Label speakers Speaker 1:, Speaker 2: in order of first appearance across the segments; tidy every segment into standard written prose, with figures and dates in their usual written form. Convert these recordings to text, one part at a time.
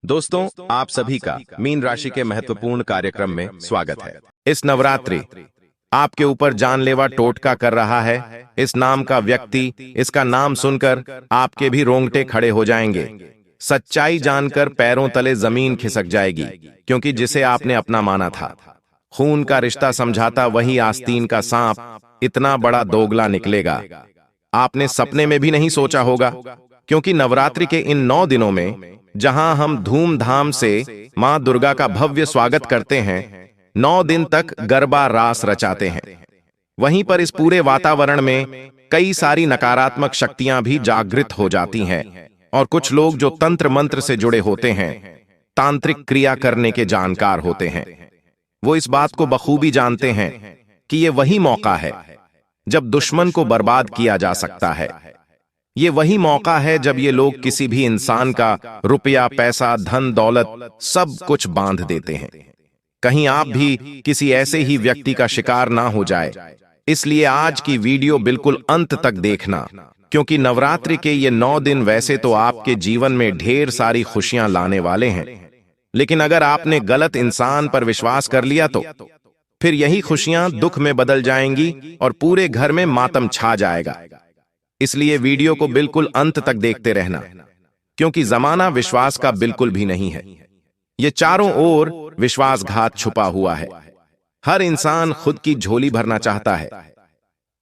Speaker 1: दोस्तों, आप सभी का मीन राशि के महत्वपूर्ण कार्यक्रम में स्वागत है। इस नवरात्रि आपके ऊपर जानलेवा टोटका कर रहा है। इस नाम का व्यक्ति, इसका नाम सुनकर आपके भी रोंगटे खड़े हो जाएंगे। सच्चाई जानकर पैरों तले जमीन खिसक जाएगी, क्योंकि जिसे आपने अपना माना था, खून का रिश्ता समझाता वही आस्तीन का सांप इतना बड़ा दोगला निकलेगा, आपने सपने में भी नहीं सोचा होगा। क्योंकि नवरात्रि के इन 9 दिनों में जहां हम धूमधाम से मां दुर्गा का भव्य स्वागत करते हैं, 9 दिन तक गरबा रास रचाते हैं, वहीं पर इस पूरे वातावरण में कई सारी नकारात्मक शक्तियां भी जागृत हो जाती हैं। और कुछ लोग जो तंत्र मंत्र से जुड़े होते हैं, तांत्रिक क्रिया करने के जानकार होते हैं, वो इस बात को बखूबी जानते हैं कि ये वही मौका है जब दुश्मन को बर्बाद किया जा सकता है। ये वही मौका है जब ये लोग किसी भी इंसान का रुपया, पैसा, धन दौलत सब कुछ बांध देते हैं। कहीं आप भी किसी ऐसे ही व्यक्ति का शिकार ना हो जाए, इसलिए आज की वीडियो बिल्कुल अंत तक देखना, क्योंकि नवरात्रि के ये 9 दिन वैसे तो आपके जीवन में ढेर सारी खुशियां लाने वाले हैं, लेकिन अगर आपने गलत इंसान पर विश्वास कर लिया तो फिर यही खुशियां दुख में बदल जाएंगी और पूरे घर में मातम छा जाएगा। इसलिए वीडियो को बिल्कुल अंत तक देखते रहना, क्योंकि जमाना विश्वास का बिल्कुल भी नहीं है। ये चारों ओर विश्वासघात छुपा हुआ है। हर इंसान खुद की झोली भरना चाहता है,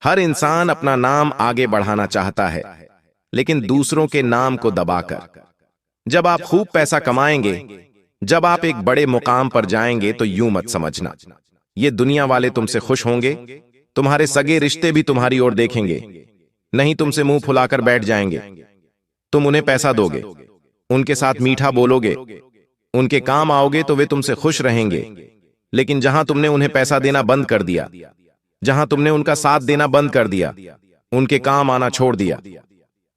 Speaker 1: हर इंसान अपना नाम आगे बढ़ाना चाहता है, लेकिन दूसरों के नाम को दबाकर। जब आप खूब पैसा कमाएंगे, जब आप एक बड़े मुकाम पर जाएंगे, तो यूं मत समझना ये दुनिया वाले तुमसे खुश होंगे। तुम्हारे सगे रिश्ते भी तुम्हारी ओर देखेंगे, नहीं तुमसे मुंह फुलाकर बैठ जाएंगे। तुम उन्हें पैसा दोगे, उनके साथ मीठा बोलोगे, उनके काम आओगे तो वे तुमसे खुश रहेंगे। लेकिन जहां तुमने उन्हें पैसा देना बंद कर दिया, जहां तुमने उनका साथ देना बंद कर दिया, उनके काम आना छोड़ दिया,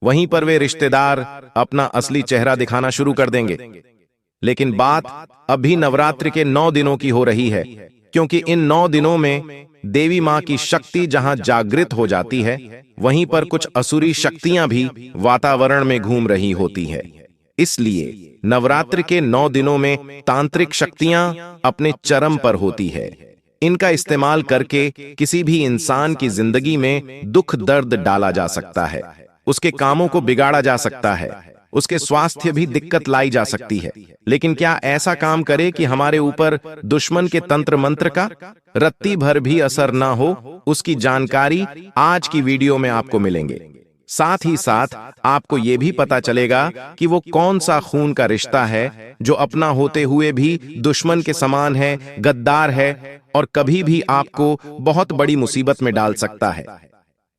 Speaker 1: वहीं पर वे रिश्तेदार अपना असली चेहरा दिखाना शुरू कर देंगे। लेकिन बात अभी नवरात्रि के 9 दिनों की हो रही है, क्योंकि इन 9 दिनों में देवी मां की शक्ति जहां जागृत हो जाती है, वहीं पर कुछ असुरी शक्तियां भी वातावरण में घूम रही होती है। इसलिए नवरात्रि के 9 दिनों में तांत्रिक शक्तियां अपने चरम पर होती है। इनका इस्तेमाल करके किसी भी इंसान की जिंदगी में दुख दर्द डाला जा सकता है, उसके कामों को बिगाड़ा जा सकता है, उसके स्वास्थ्य भी दिक्कत लाई जा सकती है। लेकिन क्या ऐसा काम करे कि हमारे ऊपर दुश्मन के तंत्र मंत्र का रत्ती भर भी असर ना हो, उसकी जानकारी आज की वीडियो में आपको मिलेंगे। साथ ही साथ आपको यह भी पता चलेगा कि वो कौन सा खून का रिश्ता है जो अपना होते हुए भी दुश्मन के समान है, गद्दार है और कभी भी आपको बहुत बड़ी मुसीबत में डाल सकता है।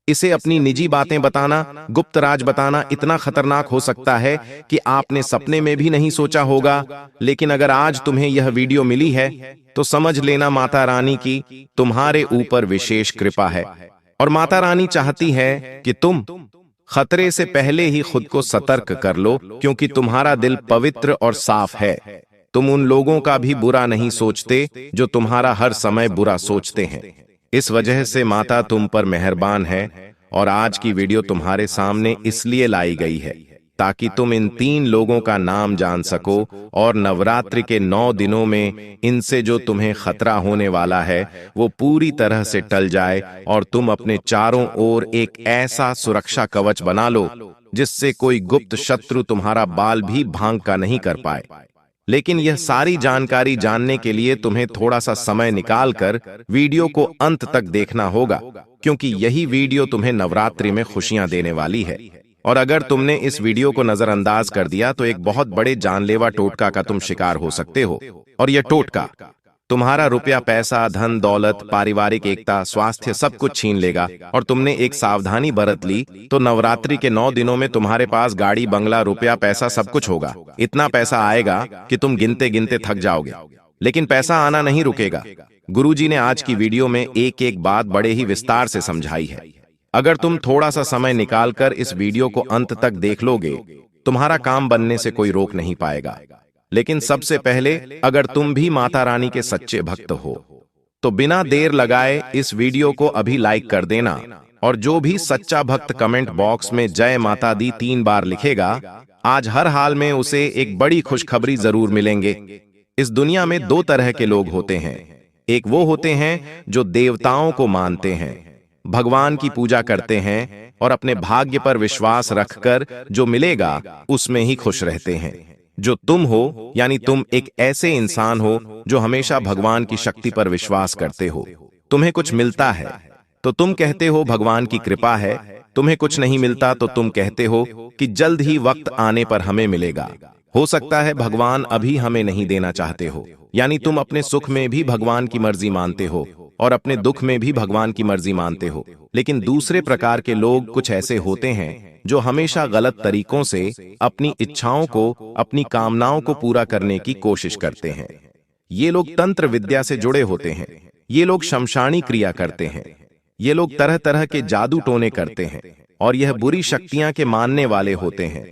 Speaker 1: इसे अपनी निजी बातें बताना, गुप्त राज बताना इतना खतरनाक हो सकता है कि आपने सपने में भी नहीं सोचा होगा। लेकिन अगर आज तुम्हें यह वीडियो मिली है, तो समझ लेना माता रानी की तुम्हारे ऊपर विशेष कृपा है, और माता रानी चाहती है कि तुम खतरे से पहले ही खुद को सतर्क कर लो, क्योंकि तुम्हारा दिल पवित्र और साफ है। तुम उन लोगों का भी बुरा नहीं सोचते जो तुम्हारा हर समय बुरा सोचते हैं। इस वजह से माता तुम पर मेहरबान है, और आज की वीडियो तुम्हारे सामने इसलिए लाई गई है ताकि तुम इन 3 लोगों का नाम जान सको, और नवरात्रि के 9 दिनों में इनसे जो तुम्हें खतरा होने वाला है वो पूरी तरह से टल जाए, और तुम अपने चारों ओर एक ऐसा सुरक्षा कवच बना लो जिससे कोई गुप्त शत्रु तुम्हारा बाल भी भांग का नहीं कर पाए। लेकिन यह सारी जानकारी जानने के लिए तुम्हें थोड़ा सा समय निकालकर वीडियो को अंत तक देखना होगा, क्योंकि यही वीडियो तुम्हें नवरात्रि में खुशियां देने वाली है। और अगर तुमने इस वीडियो को नजरअंदाज कर दिया तो एक बहुत बड़े जानलेवा टोटका का तुम शिकार हो सकते हो, और यह टोटका तुम्हारा रुपया, पैसा, धन दौलत, पारिवारिक एकता, स्वास्थ्य सब कुछ छीन लेगा। और तुमने एक सावधानी बरत ली तो नवरात्रि के 9 दिनों में तुम्हारे पास गाड़ी, बंगला, रुपया, पैसा सब कुछ होगा। इतना पैसा आएगा कि तुम गिनते गिनते थक जाओगे। लेकिन पैसा आना नहीं रुकेगा। गुरुजी ने आज की वीडियो में एक एक बात बड़े ही विस्तार से समझाई है। अगर तुम थोड़ा सा समय निकालकर इस वीडियो को अंत तक देख लोगे, तुम्हारा काम बनने से कोई रोक नहीं पाएगा। लेकिन सबसे पहले, अगर तुम भी माता रानी के सच्चे भक्त हो तो बिना देर लगाए इस वीडियो को अभी लाइक कर देना, और जो भी सच्चा भक्त कमेंट बॉक्स में जय माता दी 3 बार लिखेगा, आज हर हाल में उसे एक बड़ी खुशखबरी जरूर मिलेंगे। इस दुनिया में दो तरह के लोग होते हैं। एक वो होते हैं जो देवताओं को मानते हैं, भगवान की पूजा करते हैं और अपने भाग्य पर विश्वास रखकर जो मिलेगा उसमें ही खुश रहते हैं। जो तुम हो, यानी तुम एक ऐसे इंसान हो जो हमेशा भगवान की शक्ति पर विश्वास करते हो। तुम्हें कुछ मिलता है तो तुम कहते हो भगवान की कृपा है, तुम्हें कुछ नहीं मिलता तो तुम कहते हो कि जल्द ही वक्त आने पर हमें मिलेगा। हो सकता है भगवान अभी हमें नहीं देना चाहते हो, यानी तुम अपने सुख में भी भगवान की मर्जी मानते हो और अपने दुख में भी भगवान की मर्जी मानते हो। लेकिन दूसरे प्रकार के लोग कुछ ऐसे होते हैं जो हमेशा गलत तरीकों से अपनी इच्छाओं को, अपनी कामनाओं को पूरा करने की कोशिश करते हैं। ये लोग तंत्र विद्या से जुड़े होते हैं, ये लोग शमशानी क्रिया करते हैं, ये लोग तरह तरह के जादू टोने करते हैं और यह बुरी शक्तियां के मानने वाले होते हैं।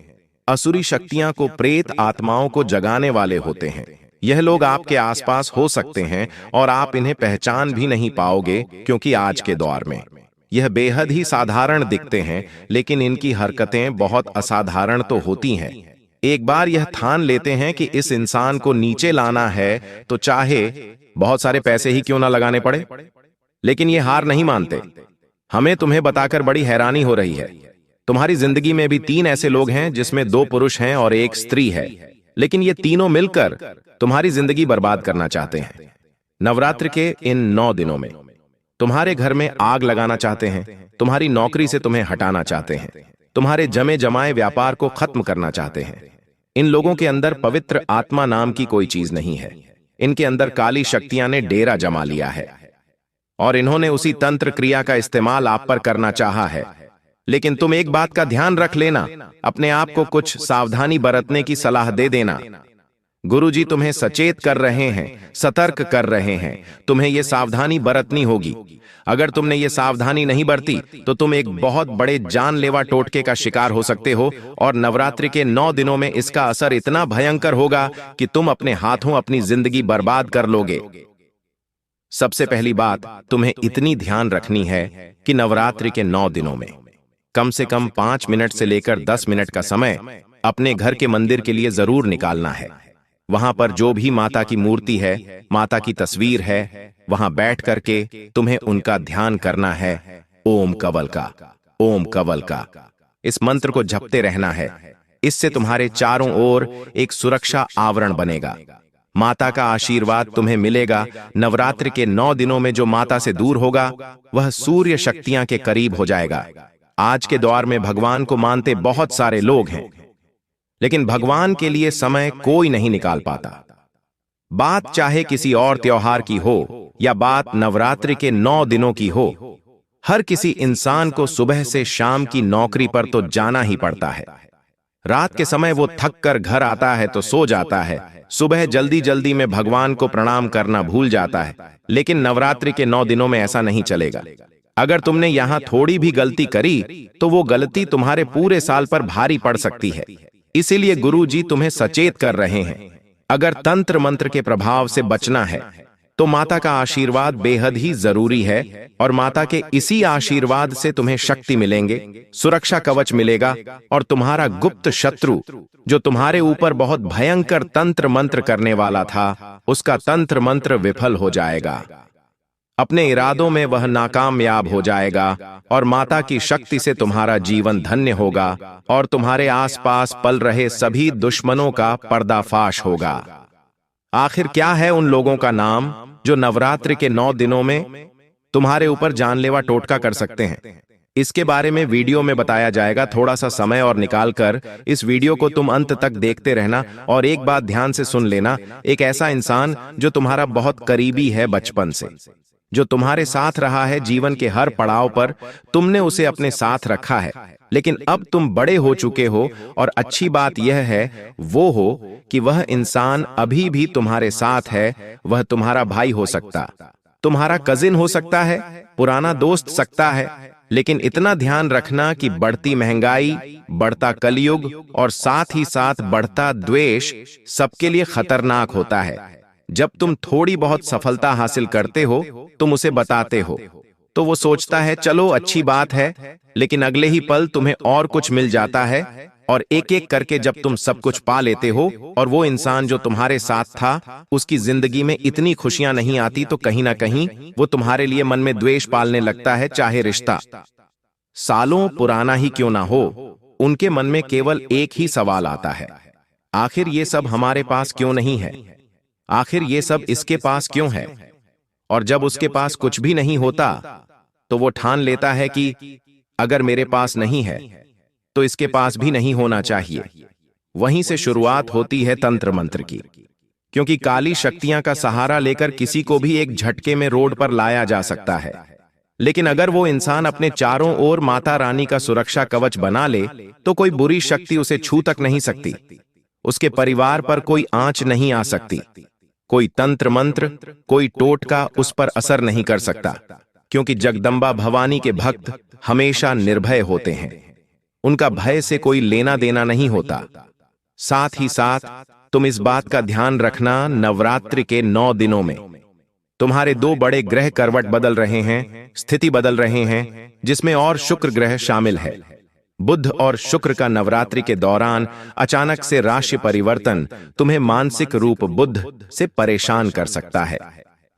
Speaker 1: असुरी शक्तियां को, प्रेत आत्माओं को जगाने वाले होते हैं। यह लोग आपके आसपास हो सकते हैं और आप इन्हें पहचान भी नहीं पाओगे, क्योंकि आज के दौर में यह बेहद ही साधारण दिखते हैं, लेकिन इनकी हरकतें बहुत असाधारण तो होती हैं। एक बार यह ठान लेते हैं कि इस इंसान को नीचे लाना है तो चाहे बहुत सारे पैसे ही क्यों ना लगाने पड़े, लेकिन ये हार नहीं मानते। हमें तुम्हें बताकर बड़ी हैरानी हो रही है। तुम्हारी जिंदगी में भी 3 ऐसे लोग हैं जिसमें 2 पुरुष हैं और 1 स्त्री है, लेकिन ये तीनों मिलकर तुम्हारी जिंदगी बर्बाद करना चाहते हैं। नवरात्र के इन 9 दिनों में तुम्हारे घर में आग लगाना चाहते हैं, तुम्हारी नौकरी से तुम्हें हटाना चाहते हैं, तुम्हारे जमे जमाए व्यापार को खत्म करना चाहते हैं। इन लोगों के अंदर पवित्र आत्मा नाम की कोई चीज नहीं है। इनके अंदर काली शक्तियां ने डेरा जमा लिया है और इन्होंने उसी तंत्र क्रिया का इस्तेमाल आप पर करना चाहा है। लेकिन तुम एक बात का ध्यान रख लेना, अपने आप को कुछ सावधानी बरतने की सलाह दे देना। गुरुजी तुम्हें सचेत कर रहे हैं, सतर्क कर रहे हैं, तुम्हें यह सावधानी बरतनी होगी। अगर तुमने ये सावधानी नहीं बरती तो तुम एक बहुत बड़े जानलेवा टोटके का शिकार हो सकते हो और नवरात्रि के 9 दिनों में इसका असर इतना भयंकर होगा कि तुम अपने हाथों अपनी जिंदगी बर्बाद कर लोगे। सबसे पहली बात तुम्हें इतनी ध्यान रखनी है कि नवरात्रि के 9 दिनों में कम से कम 5 मिनट से लेकर 10 मिनट का समय अपने घर के मंदिर के लिए जरूर निकालना है। वहां पर जो भी माता की मूर्ति है, माता की तस्वीर है, वहां बैठ करके तुम्हें उनका ध्यान करना है। ओम कवल का, ओम कवल का, इस मंत्र को जपते रहना है। इससे तुम्हारे चारों ओर एक सुरक्षा आवरण बनेगा। माता का आशीर्वाद तुम्हें मिलेगा। नवरात्र के 9 दिनों में जो माता से दूर होगा वह सूर्य शक्तियां के करीब हो जाएगा। आज के दौर में भगवान को मानते बहुत सारे लोग हैं, लेकिन भगवान के लिए समय कोई नहीं निकाल पाता। बात चाहे किसी और त्योहार की हो या बात नवरात्रि के 9 दिनों की हो, हर किसी इंसान को सुबह से शाम की नौकरी पर तो जाना ही पड़ता है। रात के समय वो थक कर घर आता है तो सो जाता है। सुबह जल्दी जल्दी में भगवान को प्रणाम करना भूल जाता है। लेकिन नवरात्रि के 9 दिनों में ऐसा नहीं चलेगा। अगर तुमने यहां थोड़ी भी गलती करी तो वो गलती तुम्हारे पूरे साल पर भारी पड़ सकती है। इसीलिए गुरु जी तुम्हें सचेत कर रहे हैं। अगर तंत्र मंत्र के प्रभाव से बचना है तो माता का आशीर्वाद बेहद ही जरूरी है और माता के इसी आशीर्वाद से तुम्हें शक्ति मिलेंगे, सुरक्षा कवच मिलेगा और तुम्हारा गुप्त शत्रु जो तुम्हारे ऊपर बहुत भयंकर तंत्र मंत्र करने वाला था, उसका तंत्र मंत्र विफल हो जाएगा। अपने इरादों में वह नाकामयाब हो जाएगा और माता की शक्ति से तुम्हारा जीवन धन्य होगा और तुम्हारे आसपास पल रहे सभी दुश्मनों का पर्दाफाश होगा। आखिर क्या है उन लोगों का नाम जो नवरात्रि के 9 दिनों में तुम्हारे ऊपर जानलेवा टोटका कर सकते हैं? इसके बारे में वीडियो में बताया जाएगा। थोड़ा सा समय और निकालकर इस वीडियो को तुम अंत तक देखते रहना और एक बात ध्यान से सुन लेना। एक ऐसा इंसान जो तुम्हारा बहुत करीबी है बचपन से, जो तुम्हारे साथ रहा है जीवन के हर पड़ाव पर, तुमने उसे अपने साथ रखा है, लेकिन अब तुम बड़े हो चुके हो और अच्छी बात यह है वो हो कि वह इंसान अभी भी तुम्हारे साथ है। वह तुम्हारा भाई हो सकता, तुम्हारा कजिन हो सकता है, पुराना दोस्त सकता है, लेकिन इतना ध्यान रखना कि बढ़ती महंगाई, बढ़ता कलयुग और साथ ही साथ बढ़ता द्वेष सबके लिए खतरनाक होता है। जब तुम थोड़ी बहुत सफलता हासिल करते हो तुम उसे बताते हो तो वो सोचता है चलो अच्छी बात है, लेकिन अगले ही पल तुम्हें और कुछ मिल जाता है और एक एक करके जब तुम सब कुछ पा लेते हो और वो इंसान जो तुम्हारे साथ था उसकी जिंदगी में इतनी खुशियां नहीं आती, तो कहीं ना कहीं वो तुम्हारे लिए मन में द्वेष पालने लगता है। चाहे रिश्ता सालों पुराना ही क्यों ना हो, उनके मन में केवल एक ही सवाल आता है, आखिर ये सब हमारे पास क्यों नहीं है, आखिर ये सब इसके पास क्यों है। और जब उसके पास कुछ भी नहीं होता तो वो ठान लेता है कि अगर मेरे पास नहीं है तो इसके पास भी नहीं होना चाहिए। वहीं से शुरुआत होती है तंत्र मंत्र की, क्योंकि काली शक्तियां का सहारा लेकर किसी को भी एक झटके में रोड पर लाया जा सकता है। लेकिन अगर वो इंसान अपने चारों ओर माता रानी का सुरक्षा कवच बना ले तो कोई बुरी शक्ति उसे छू तक नहीं सकती, उसके परिवार पर कोई आंच नहीं आ सकती, कोई तंत्र मंत्र, कोई टोटका उस पर असर नहीं कर सकता, क्योंकि जगदम्बा भवानी के भक्त हमेशा निर्भय होते हैं, उनका भय से कोई लेना देना नहीं होता। साथ ही साथ तुम इस बात का ध्यान रखना, नवरात्रि के 9 दिनों में तुम्हारे 2 बड़े ग्रह करवट बदल रहे हैं, स्थिति बदल रहे हैं, जिसमें और शुक्र ग्रह शामिल है। बुध और शुक्र का नवरात्रि के दौरान अचानक से राशि परिवर्तन तुम्हें मानसिक रूप बुध से परेशान कर सकता है।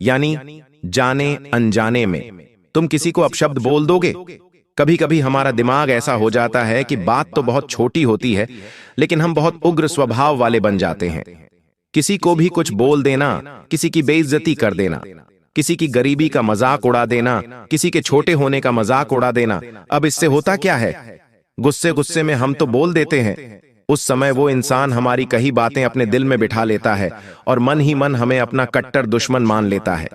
Speaker 1: यानी जाने अनजाने में तुम किसी को अपशब्द बोल दोगे। कभी कभी हमारा दिमाग ऐसा हो जाता है कि बात तो बहुत छोटी होती है लेकिन हम बहुत उग्र स्वभाव वाले बन जाते हैं। किसी को भी कुछ बोल देना, किसी की बेइज्जती कर देना, किसी की गरीबी का मजाक उड़ा देना, किसी के छोटे होने का मजाक उड़ा देना। अब इससे होता क्या है, गुस्से गुस्से में हम तो बोल देते हैं। उस समय वो इंसान हमारी कही बातें अपने दिल में बिठा लेता है और मन ही मन हमें अपना कट्टर दुश्मन मान लेता है।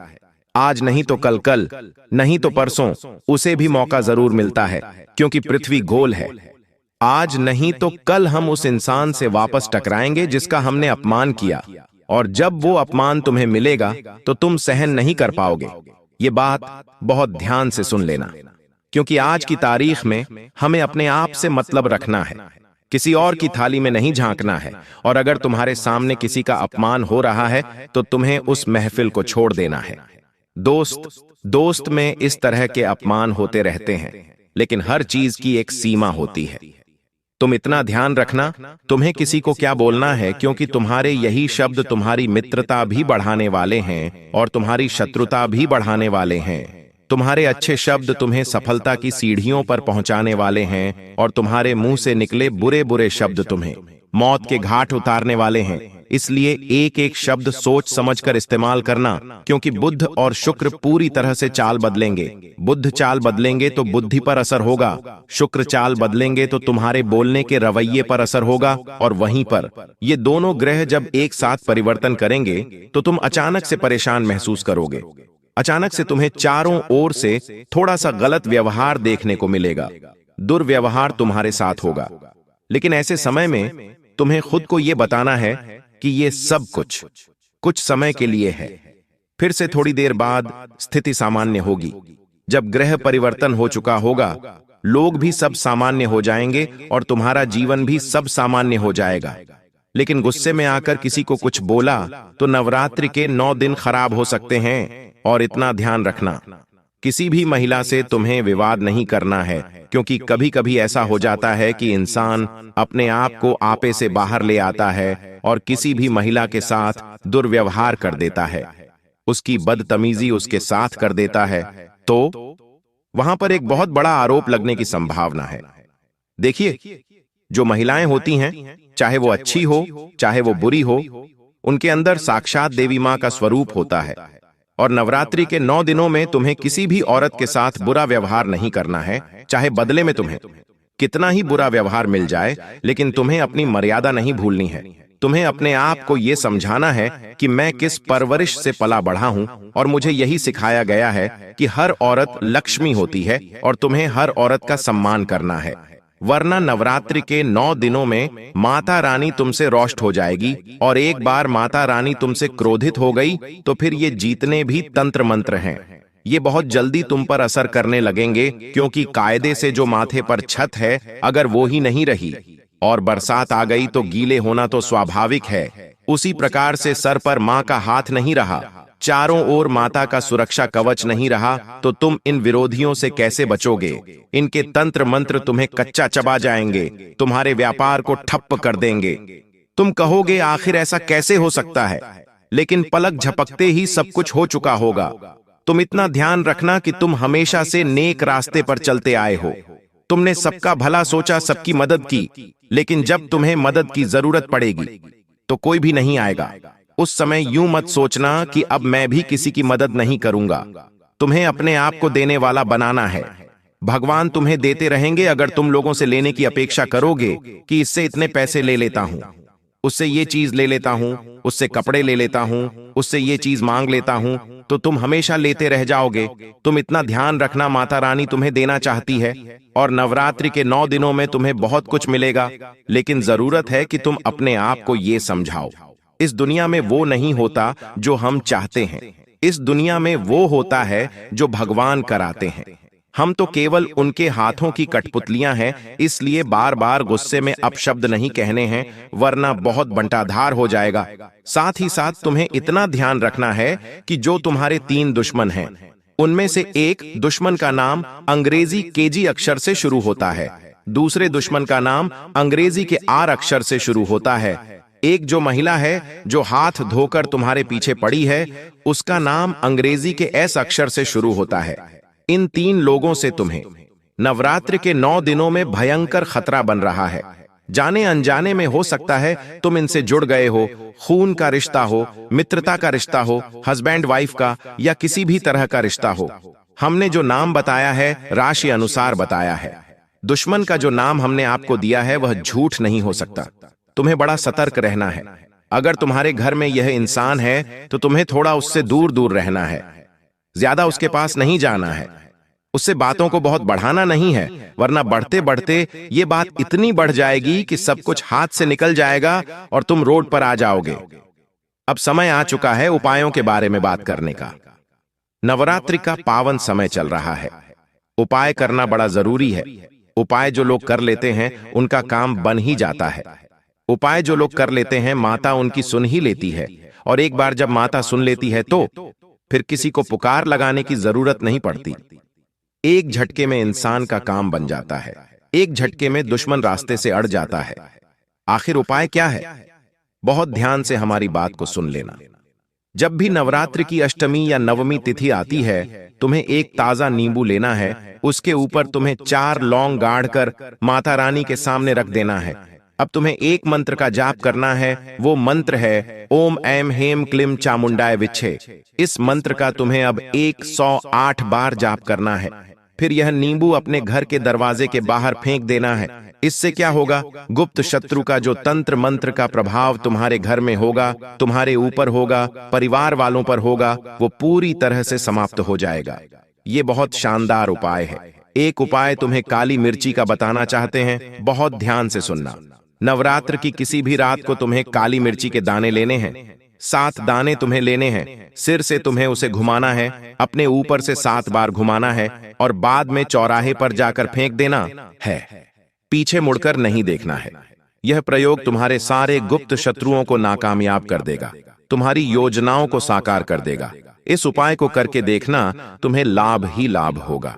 Speaker 1: आज नहीं तो कल, कल नहीं तो परसों उसे भी मौका जरूर मिलता है, क्योंकि पृथ्वी गोल है। आज नहीं तो कल हम उस इंसान से वापस टकराएंगे जिसका हमने अपमान किया, और जब वो अपमान तुम्हें मिलेगा तो तुम सहन नहीं कर पाओगे। ये बात बहुत ध्यान से सुन लेना, क्योंकि आज की तारीख में हमें अपने आप से मतलब रखना है, किसी और की थाली में नहीं झांकना है। और अगर तुम्हारे सामने किसी का अपमान हो रहा है तो तुम्हें उस महफिल को छोड़ देना है। दोस्त में इस तरह के अपमान होते रहते हैं, लेकिन हर चीज की एक सीमा होती है। तुम इतना ध्यान रखना तुम्हें किसी को क्या बोलना है, क्योंकि तुम्हारे यही शब्द तुम्हारी मित्रता भी बढ़ाने वाले हैं और तुम्हारी शत्रुता भी बढ़ाने वाले हैं। तुम्हारे अच्छे शब्द तुम्हें सफलता की सीढ़ियों पर पहुंचाने वाले हैं और तुम्हारे मुंह से निकले बुरे बुरे शब्द तुम्हें मौत के घाट उतारने वाले हैं। इसलिए एक एक शब्द सोच समझकर इस्तेमाल करना, क्योंकि बुध और शुक्र पूरी तरह से चाल बदलेंगे। बुध चाल बदलेंगे तो बुद्धि पर असर होगा, शुक्र चाल बदलेंगे तो तुम्हारे बोलने के रवैये पर असर होगा। और वहीं पर ये दोनों ग्रह जब एक साथ परिवर्तन करेंगे तो तुम अचानक से परेशान महसूस करोगे। अचानक से तुम्हें चारों ओर से थोड़ा सा गलत व्यवहार देखने को मिलेगा, दुर्व्यवहार तुम्हारे साथ होगा। लेकिन ऐसे समय में तुम्हें खुद को यह बताना है कि ये सब कुछ समय के लिए है। फिर से थोड़ी देर बाद स्थिति सामान्य होगी। जब ग्रह परिवर्तन हो चुका होगा, लोग भी सब सामान्य हो जाएंगे और तुम्हारा जीवन भी सब सामान्य हो जाएगा। लेकिन गुस्से में आकर किसी को कुछ बोला तो नवरात्रि के 9 दिन खराब हो सकते हैं। और इतना ध्यान रखना, किसी भी महिला से तुम्हें विवाद नहीं करना है, क्योंकि कभी कभी ऐसा हो जाता है कि इंसान अपने आप को आपे से बाहर ले आता है और किसी भी महिला के साथ दुर्व्यवहार कर देता है, उसकी बदतमीजी उसके साथ कर देता है, तो वहां पर एक बहुत बड़ा आरोप लगने की संभावना है। देखिए, जो महिलाएं होती हैं, चाहे वो अच्छी हो चाहे वो बुरी हो, उनके अंदर साक्षात देवी मां का स्वरूप होता है। और नवरात्रि के 9 दिनों में तुम्हें किसी भी औरत के साथ बुरा व्यवहार नहीं करना है, चाहे बदले में तुम्हें कितना ही बुरा व्यवहार मिल जाए, लेकिन तुम्हें अपनी मर्यादा नहीं भूलनी है। तुम्हें अपने आप को यह समझाना है कि मैं किस परवरिश से पला बढ़ा हूं और मुझे यही सिखाया गया है कि हर औरत लक्ष्मी होती है और तुम्हें हर औरत का सम्मान करना है। वरना नवरात्रि के 9 दिनों में माता रानी तुमसे रोष्ट हो जाएगी, और एक बार माता रानी तुमसे क्रोधित हो गई तो फिर ये जीतने भी तंत्र मंत्र हैं। ये बहुत जल्दी तुम पर असर करने लगेंगे, क्योंकि कायदे से जो माथे पर छत है, अगर वो ही नहीं रही और बरसात आ गई तो गीले होना तो स्वाभाविक है। उसी प्रकार से सर पर मां का हाथ नहीं रहा, चारों ओर माता का सुरक्षा कवच नहीं रहा, तो तुम इन विरोधियों से कैसे बचोगे? इनके तंत्र मंत्र तुम्हें कच्चा चबा जाएंगे, तुम्हारे व्यापार को ठप्प कर देंगे। तुम कहोगे आखिर ऐसा कैसे हो सकता है, लेकिन पलक झपकते ही सब कुछ हो चुका होगा। तुम इतना ध्यान रखना कि तुम हमेशा से नेक रास्ते पर चलते आए हो। तुमने सबका भला सोचा, सबकी मदद की, लेकिन जब तुम्हें मदद की जरूरत पड़ेगी तो कोई भी नहीं आएगा। उस समय यूं मत सोचना कि अब मैं भी किसी की मदद नहीं करूंगा। तुम्हें अपने आप को देने वाला बनाना है। भगवान तुम्हें देते रहेंगे अगर तुम लोगों से लेने की अपेक्षा करोगे कि इससे इतने पैसे ले लेता हूं, उससे ये चीज ले लेता हूं, उससे कपड़े ले लेता हूं, उससे ये चीज मांग लेता हूं, तो तुम हमेशा लेते रह जाओगे। तुम इतना ध्यान रखना, माता रानी तुम्हें देना चाहती है और नवरात्रि के 9 दिनों में तुम्हें बहुत कुछ मिलेगा, लेकिन जरूरत है कि तुम अपने आप को ये समझाओ, इस दुनिया में वो नहीं होता जो हम चाहते हैं। इस दुनिया में वो होता है जो भगवान कराते हैं। हम तो केवल उनके हाथों की कठपुतलियां हैं, इसलिए बार बार गुस्से में अपशब्द नहीं कहने हैं, वरना बहुत बंटाधार हो जाएगा। साथ ही साथ तुम्हें इतना ध्यान रखना है कि जो तुम्हारे 3 दुश्मन हैं, उनमें से एक दुश्मन का नाम अंग्रेजी केजी अक्षर से शुरू होता है, दूसरे दुश्मन का नाम अंग्रेजी के आर अक्षर से शुरू होता है, एक जो महिला है जो हाथ धोकर तुम्हारे पीछे पड़ी है, उसका नाम अंग्रेजी के एस अक्षर से शुरू होता है। इन 3 लोगों से तुम्हें नवरात्रि के 9 दिनों में भयंकर खतरा बन रहा है। जाने अनजाने में हो सकता है तुम इनसे जुड़ गए हो, खून का रिश्ता हो, मित्रता का रिश्ता हो, हस्बैंड वाइफ का या किसी भी तरह का रिश्ता हो। हमने जो नाम बताया है राशि अनुसार बताया है। दुश्मन का जो नाम हमने आपको दिया है वह झूठ नहीं हो सकता। तुम्हें बड़ा सतर्क रहना है। अगर तुम्हारे घर में यह इंसान है तो तुम्हें थोड़ा उससे दूर दूर रहना है, ज्यादा उसके पास नहीं जाना है, उससे बातों को बहुत बढ़ाना नहीं है, वरना बढ़ते बढ़ते ये बात इतनी बढ़ जाएगी कि सब कुछ हाथ से निकल जाएगा और तुम रोड पर आ जाओगे। अब समय आ चुका है उपायों के बारे में बात करने का। नवरात्रि का पावन समय चल रहा है, उपाय करना बड़ा जरूरी है। उपाय जो लोग कर लेते हैं उनका काम बन ही जाता है। उपाय जो लोग कर लेते हैं माता उनकी सुन ही लेती है, और एक बार जब माता सुन लेती है तो फिर किसी को पुकार लगाने की जरूरत नहीं पड़ती। एक झटके में इंसान का काम बन जाता है, एक झटके में दुश्मन रास्ते से अड़ जाता है। आखिर उपाय क्या है? बहुत ध्यान से हमारी बात को सुन लेना। जब भी नवरात्रि की अष्टमी या नवमी तिथि आती है, तुम्हें एक ताजा नींबू लेना है, उसके ऊपर तुम्हें 4 लौंग गाड़कर माता रानी के सामने रख देना है। अब तुम्हें एक मंत्र का जाप करना है, वो मंत्र है ओम ऐम हेम क्लीम चामुंडाय विच्छे। इस मंत्र का तुम्हें अब 108 बार जाप करना है। फिर यह नींबू अपने घर के दरवाजे के बाहर फेंक देना है। इससे क्या होगा? गुप्त शत्रु का जो तंत्र मंत्र का प्रभाव तुम्हारे घर में होगा, तुम्हारे ऊपर होगा, परिवार वालों पर होगा, वो पूरी तरह से समाप्त हो जाएगा। ये बहुत शानदार उपाय है। एक उपाय तुम्हें काली मिर्ची का बताना चाहते हैं, बहुत ध्यान से सुनना। नवरात्र की किसी भी रात को तुम्हें काली मिर्ची के दाने लेने हैं। 7 दाने तुम्हें लेने हैं, सिर से तुम्हें उसे घुमाना है, अपने ऊपर से 7 बार घुमाना है और बाद में चौराहे पर जाकर फेंक देना है। पीछे मुड़कर नहीं देखना है। यह प्रयोग तुम्हारे सारे गुप्त शत्रुओं को नाकामयाब कर देगा, तुम्हारी योजनाओं को साकार कर देगा। इस उपाय को करके देखना, तुम्हें लाभ ही लाभ होगा।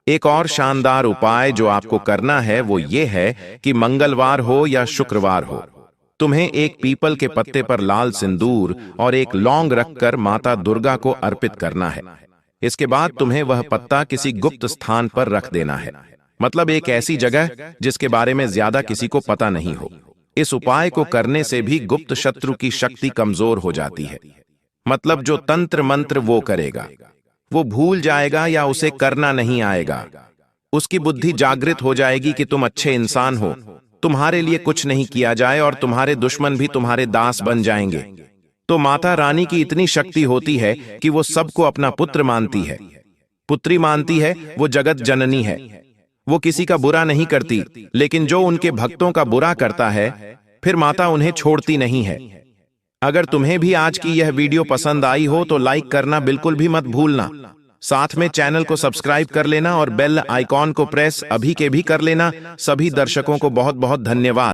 Speaker 1: एक और शानदार उपाय जो आपको करना है वो ये है कि मंगलवार हो या शुक्रवार हो, तुम्हें एक पीपल के पत्ते पर लाल सिंदूर और एक लौंग रखकर माता दुर्गा को अर्पित करना है। इसके बाद तुम्हें वह पत्ता किसी गुप्त स्थान पर रख देना है, मतलब एक ऐसी जगह जिसके बारे में ज्यादा किसी को पता नहीं हो। इस उपाय को करने से भी गुप्त शत्रु की शक्ति कमजोर हो जाती है, मतलब जो तंत्र मंत्र वो करेगा वो भूल जाएगा या उसे करना नहीं आएगा। उसकी बुद्धि जागृत हो जाएगी कि तुम अच्छे इंसान हो, तुम्हारे लिए कुछ नहीं किया जाए और तुम्हारे दुश्मन भी तुम्हारे दास बन जाएंगे। तो माता रानी की इतनी शक्ति होती है कि वो सबको अपना पुत्र मानती है, पुत्री मानती है। वो जगत जननी है, वो किसी का बुरा नहीं करती, लेकिन जो उनके भक्तों का बुरा करता है फिर माता उन्हें छोड़ती नहीं है। अगर तुम्हें भी आज की यह वीडियो पसंद आई हो तो लाइक करना बिल्कुल भी मत भूलना। साथ में चैनल को सब्सक्राइब कर लेना और बेल आइकॉन को प्रेस अभी के भी कर लेना। सभी दर्शकों को बहुत बहुत धन्यवाद।